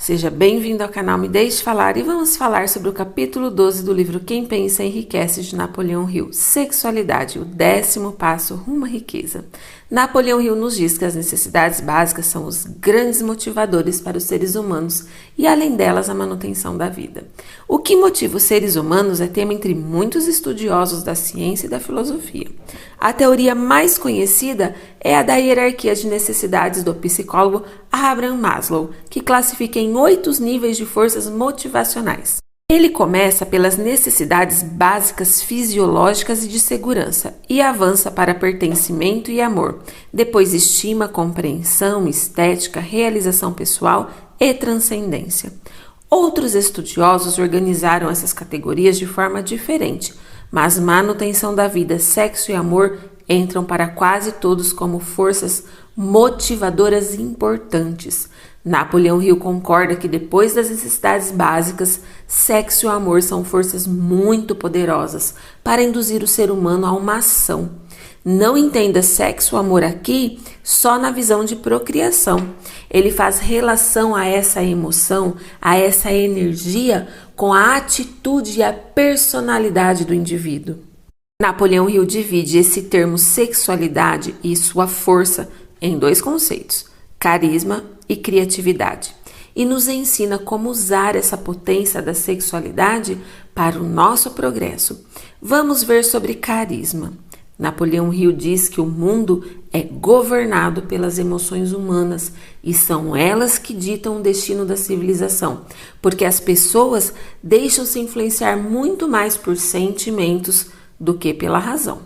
Seja bem-vindo ao canal Me Deixe Falar e vamos falar sobre o capítulo 12 do livro Quem Pensa Enriquece de Napoleão Hill, Sexualidade, o 10º passo rumo à riqueza. Napoleão Hill nos diz que as necessidades básicas são os grandes motivadores para os seres humanos e, além delas, a manutenção da vida. O que motiva os seres humanos é tema entre muitos estudiosos da ciência e da filosofia. A teoria mais conhecida é a da hierarquia de necessidades do psicólogo Abraham Maslow, que classifica em 8 níveis de forças motivacionais. Ele começa pelas necessidades básicas fisiológicas e de segurança e avança para pertencimento e amor, depois estima, compreensão, estética, realização pessoal e transcendência. Outros estudiosos organizaram essas categorias de forma diferente, mas manutenção da vida, sexo e amor entram para quase todos como forças motivadoras importantes. Napoleão Hill concorda que depois das necessidades básicas, sexo e amor são forças muito poderosas para induzir o ser humano a uma ação. Não entenda sexo e amor aqui só na visão de procriação. Ele faz relação a essa emoção, a essa energia com a atitude e a personalidade do indivíduo. Napoleão Hill divide esse termo sexualidade e sua força em 2 conceitos, carisma e criatividade, e nos ensina como usar essa potência da sexualidade para o nosso progresso. Vamos ver sobre carisma. Napoleão Hill diz que o mundo é governado pelas emoções humanas e são elas que ditam o destino da civilização, porque as pessoas deixam-se influenciar muito mais por sentimentos do que pela razão.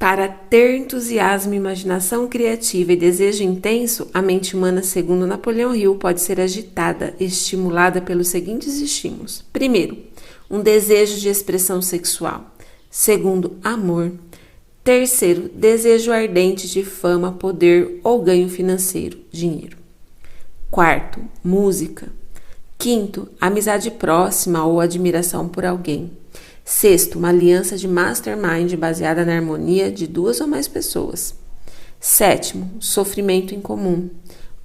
Para ter entusiasmo, imaginação criativa e desejo intenso, a mente humana, segundo Napoleão Hill, pode ser agitada, estimulada pelos seguintes estímulos. Primeiro, um desejo de expressão sexual. Segundo, amor. Terceiro, desejo ardente de fama, poder ou ganho financeiro, dinheiro. Quarto, música. Quinto, amizade próxima ou admiração por alguém. Sexto, uma aliança de mastermind baseada na harmonia de 2 ou mais pessoas. Sétimo, sofrimento em comum.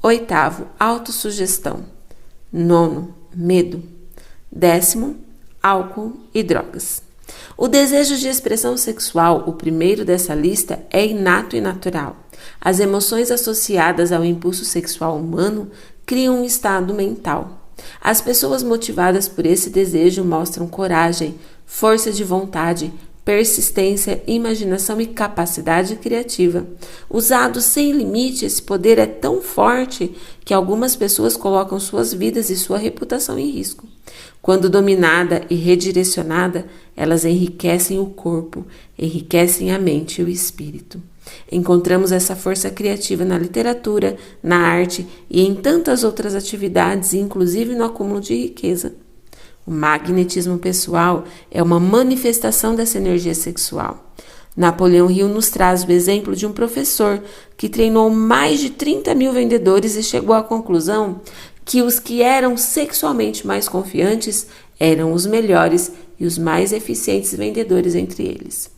Oitavo, autossugestão. Nono, medo. 10º, álcool e drogas. O desejo de expressão sexual, o primeiro dessa lista, é inato e natural. As emoções associadas ao impulso sexual humano criam um estado mental. As pessoas motivadas por esse desejo mostram coragem, força de vontade, persistência, imaginação e capacidade criativa. Usado sem limite, esse poder é tão forte que algumas pessoas colocam suas vidas e sua reputação em risco. Quando dominada e redirecionada, elas enriquecem o corpo, enriquecem a mente e o espírito. Encontramos essa força criativa na literatura, na arte e em tantas outras atividades, inclusive no acúmulo de riqueza. O magnetismo pessoal é uma manifestação dessa energia sexual. Napoleão Hill nos traz o exemplo de um professor que treinou mais de 30 mil vendedores e chegou à conclusão que os que eram sexualmente mais confiantes eram os melhores e os mais eficientes vendedores entre eles.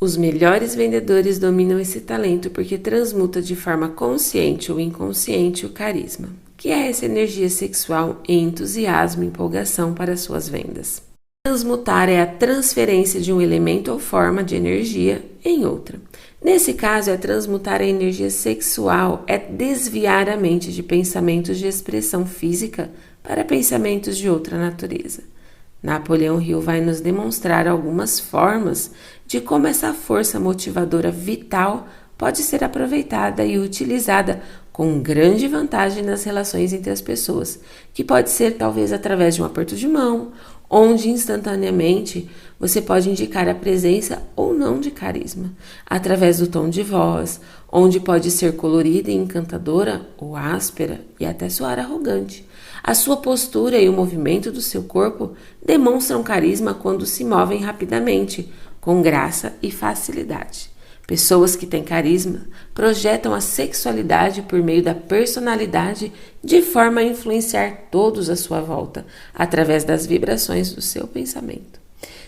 Os melhores vendedores dominam esse talento porque transmuta de forma consciente ou inconsciente o carisma, que é essa energia sexual em entusiasmo e empolgação para suas vendas. Transmutar é a transferência de um elemento ou forma de energia em outra. Nesse caso, transmutar a energia sexual é desviar a mente de pensamentos de expressão física para pensamentos de outra natureza. Napoleão Hill vai nos demonstrar algumas formas de como essa força motivadora vital pode ser aproveitada e utilizada com grande vantagem nas relações entre as pessoas, que pode ser talvez através de um aperto de mão, onde instantaneamente você pode indicar a presença ou não de carisma, através do tom de voz, onde pode ser colorida e encantadora ou áspera e até soar arrogante. A sua postura e o movimento do seu corpo demonstram carisma quando se movem rapidamente, com graça e facilidade. Pessoas que têm carisma projetam a sexualidade por meio da personalidade de forma a influenciar todos à sua volta, através das vibrações do seu pensamento.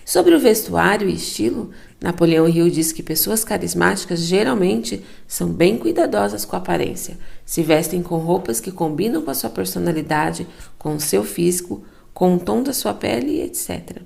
Sobre o vestuário e estilo, Napoleão Hill diz que pessoas carismáticas geralmente são bem cuidadosas com a aparência, se vestem com roupas que combinam com a sua personalidade, com o seu físico, com o tom da sua pele, etc.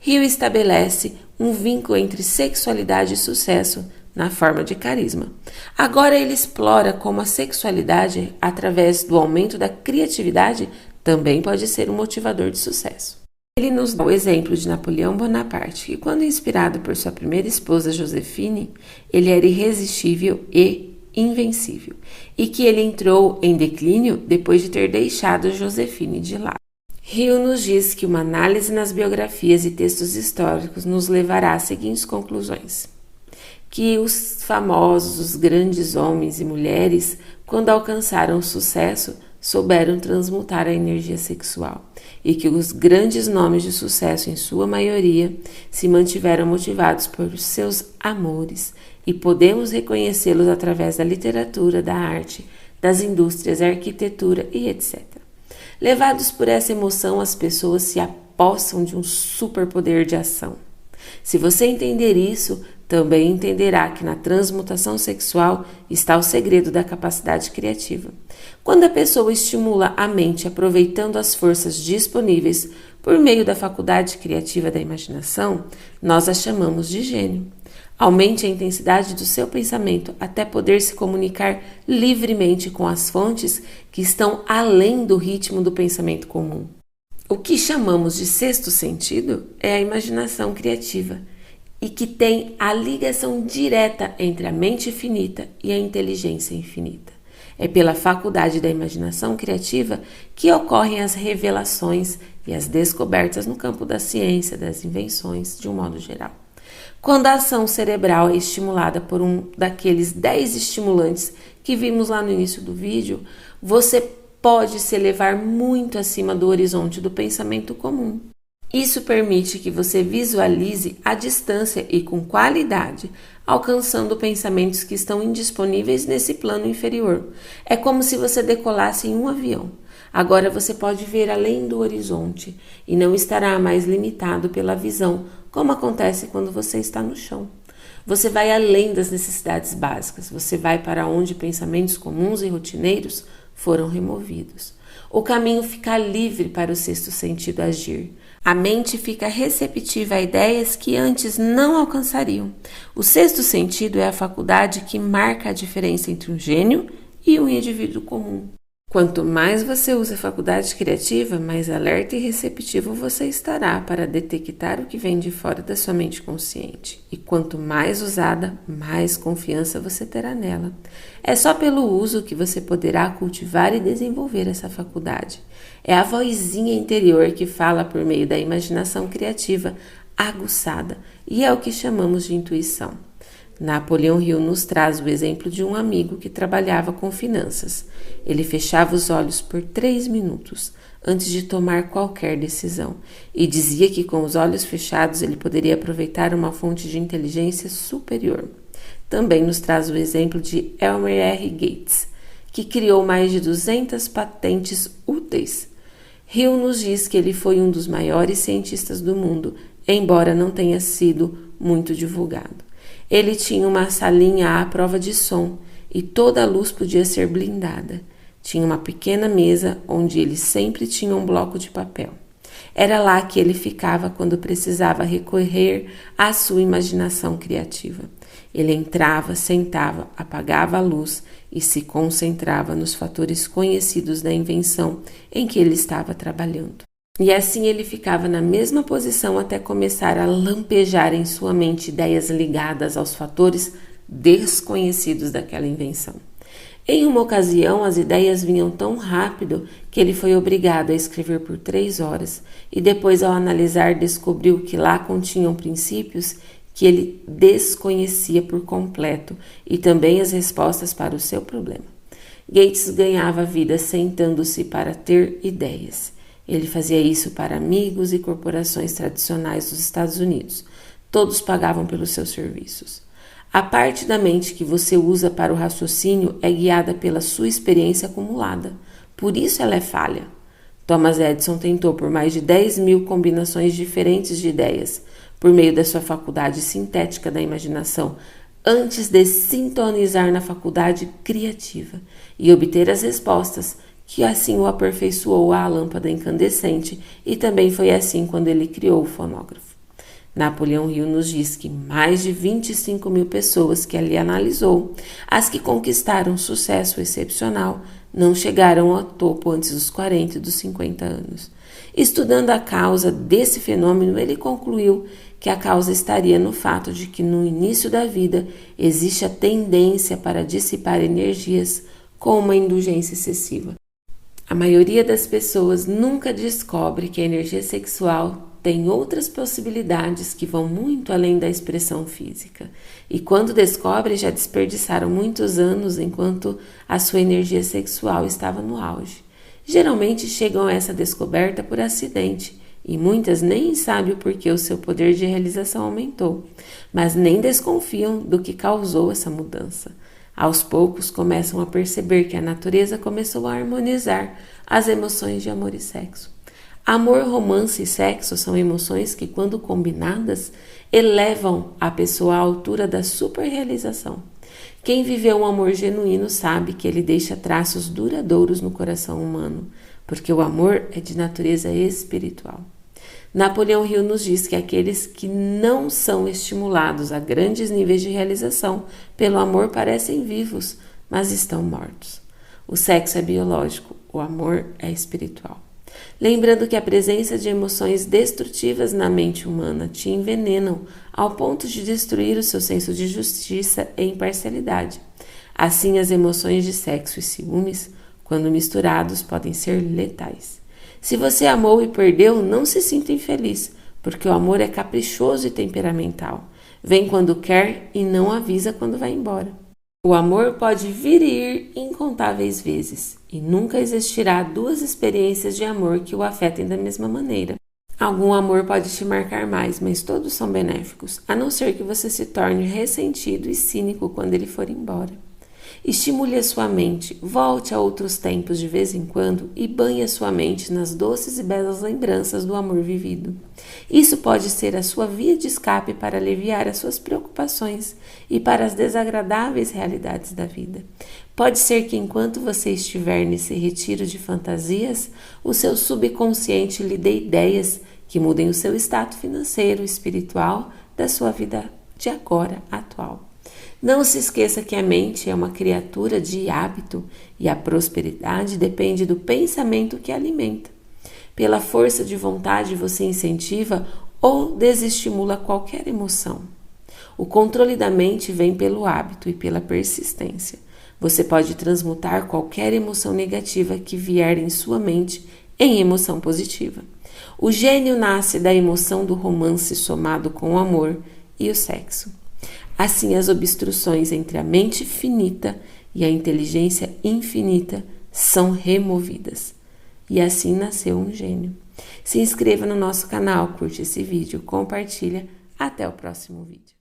Hill estabelece um vínculo entre sexualidade e sucesso na forma de carisma. Agora ele explora como a sexualidade, através do aumento da criatividade, também pode ser um motivador de sucesso. Ele nos dá o exemplo de Napoleão Bonaparte, que quando inspirado por sua primeira esposa Joséphine, ele era irresistível e invencível, e que ele entrou em declínio depois de ter deixado Joséphine de lado. Hill nos diz que uma análise nas biografias e textos históricos nos levará às seguintes conclusões: que os famosos, os grandes homens e mulheres, quando alcançaram sucesso, souberam transmutar a energia sexual, e que os grandes nomes de sucesso, em sua maioria, se mantiveram motivados por seus amores, e podemos reconhecê-los através da literatura, da arte, das indústrias, da arquitetura e etc. Levados por essa emoção, as pessoas se apossam de um superpoder de ação. Se você entender isso, também entenderá que na transmutação sexual está o segredo da capacidade criativa. Quando a pessoa estimula a mente aproveitando as forças disponíveis por meio da faculdade criativa da imaginação, nós a chamamos de gênio. Aumente a intensidade do seu pensamento até poder se comunicar livremente com as fontes que estão além do ritmo do pensamento comum. O que chamamos de sexto sentido é a imaginação criativa, e que tem a ligação direta entre a mente finita e a inteligência infinita. É pela faculdade da imaginação criativa que ocorrem as revelações e as descobertas no campo da ciência, das invenções, de um modo geral. Quando a ação cerebral é estimulada por um daqueles 10 estimulantes que vimos lá no início do vídeo, você pode se elevar muito acima do horizonte do pensamento comum. Isso permite que você visualize a distância e com qualidade, alcançando pensamentos que estão indisponíveis nesse plano inferior. É como se você decolasse em um avião. Agora você pode ver além do horizonte e não estará mais limitado pela visão, como acontece quando você está no chão. Você vai além das necessidades básicas, você vai para onde pensamentos comuns e rotineiros foram removidos. O caminho fica livre para o sexto sentido agir. A mente fica receptiva a ideias que antes não alcançariam. O sexto sentido é a faculdade que marca a diferença entre um gênio e um indivíduo comum. Quanto mais você usa a faculdade criativa, mais alerta e receptivo você estará para detectar o que vem de fora da sua mente consciente. E quanto mais usada, mais confiança você terá nela. É só pelo uso que você poderá cultivar e desenvolver essa faculdade. É a vozinha interior que fala por meio da imaginação criativa aguçada, e é o que chamamos de intuição. Napoleão Hill nos traz o exemplo de um amigo que trabalhava com finanças. Ele fechava os olhos por 3 minutos antes de tomar qualquer decisão e dizia que com os olhos fechados ele poderia aproveitar uma fonte de inteligência superior. Também nos traz o exemplo de Elmer R. Gates, que criou mais de 200 patentes úteis. Hill nos diz que ele foi um dos maiores cientistas do mundo, embora não tenha sido muito divulgado. Ele tinha uma salinha à prova de som e toda a luz podia ser blindada. Tinha uma pequena mesa onde ele sempre tinha um bloco de papel. Era lá que ele ficava quando precisava recorrer à sua imaginação criativa. Ele entrava, sentava, apagava a luz e se concentrava nos fatores conhecidos da invenção em que ele estava trabalhando. E assim ele ficava na mesma posição até começar a lampejar em sua mente ideias ligadas aos fatores desconhecidos daquela invenção. Em uma ocasião, as ideias vinham tão rápido que ele foi obrigado a escrever por 3 horas e depois, ao analisar, descobriu que lá continham princípios que ele desconhecia por completo e também as respostas para o seu problema. Gates ganhava vida sentando-se para ter ideias. Ele fazia isso para amigos e corporações tradicionais dos Estados Unidos. Todos pagavam pelos seus serviços. A parte da mente que você usa para o raciocínio é guiada pela sua experiência acumulada. Por isso ela é falha. Thomas Edison tentou por mais de 10.000 combinações diferentes de ideias. por meio da sua faculdade sintética da imaginação, antes de sintonizar na faculdade criativa e obter as respostas, que assim o aperfeiçoou à lâmpada incandescente, e também foi assim quando ele criou o fonógrafo. Napoleão Hill nos diz que mais de 25 mil pessoas que ali analisou, as que conquistaram sucesso excepcional, não chegaram ao topo antes dos 40 e dos 50 anos. Estudando a causa desse fenômeno, ele concluiu que a causa estaria no fato de que no início da vida existe a tendência para dissipar energias com uma indulgência excessiva. A maioria das pessoas nunca descobre que a energia sexual tem outras possibilidades que vão muito além da expressão física. E quando descobrem, já desperdiçaram muitos anos enquanto a sua energia sexual estava no auge. Geralmente chegam a essa descoberta por acidente, e muitas nem sabem o porquê o seu poder de realização aumentou, mas nem desconfiam do que causou essa mudança. Aos poucos começam a perceber que a natureza começou a harmonizar as emoções de amor e sexo. Amor, romance e sexo são emoções que, quando combinadas, elevam a pessoa à altura da superrealização. Quem viveu um amor genuíno sabe que ele deixa traços duradouros no coração humano, porque o amor é de natureza espiritual. Napoleão Hill nos diz que aqueles que não são estimulados a grandes níveis de realização pelo amor parecem vivos, mas estão mortos. O sexo é biológico, o amor é espiritual. Lembrando que a presença de emoções destrutivas na mente humana te envenenam ao ponto de destruir o seu senso de justiça e imparcialidade. Assim, as emoções de sexo e ciúmes, quando misturados, podem ser letais. Se você amou e perdeu, não se sinta infeliz, porque o amor é caprichoso e temperamental. Vem quando quer e não avisa quando vai embora. O amor pode vir e ir incontáveis vezes, e nunca existirá duas experiências de amor que o afetem da mesma maneira. Algum amor pode te marcar mais, mas todos são benéficos, a não ser que você se torne ressentido e cínico quando ele for embora. Estimule a sua mente, volte a outros tempos de vez em quando e banhe a sua mente nas doces e belas lembranças do amor vivido. Isso pode ser a sua via de escape para aliviar as suas preocupações e para as desagradáveis realidades da vida. Pode ser que enquanto você estiver nesse retiro de fantasias, o seu subconsciente lhe dê ideias que mudem o seu status financeiro e espiritual da sua vida de agora, atual. Não se esqueça que a mente é uma criatura de hábito e a prosperidade depende do pensamento que a alimenta. Pela força de vontade você incentiva ou desestimula qualquer emoção. O controle da mente vem pelo hábito e pela persistência. Você pode transmutar qualquer emoção negativa que vier em sua mente em emoção positiva. O gênio nasce da emoção do romance somado com o amor e o sexo. Assim, as obstruções entre a mente finita e a inteligência infinita são removidas. E assim nasceu um gênio. Se inscreva no nosso canal, curte esse vídeo, compartilha. Até o próximo vídeo.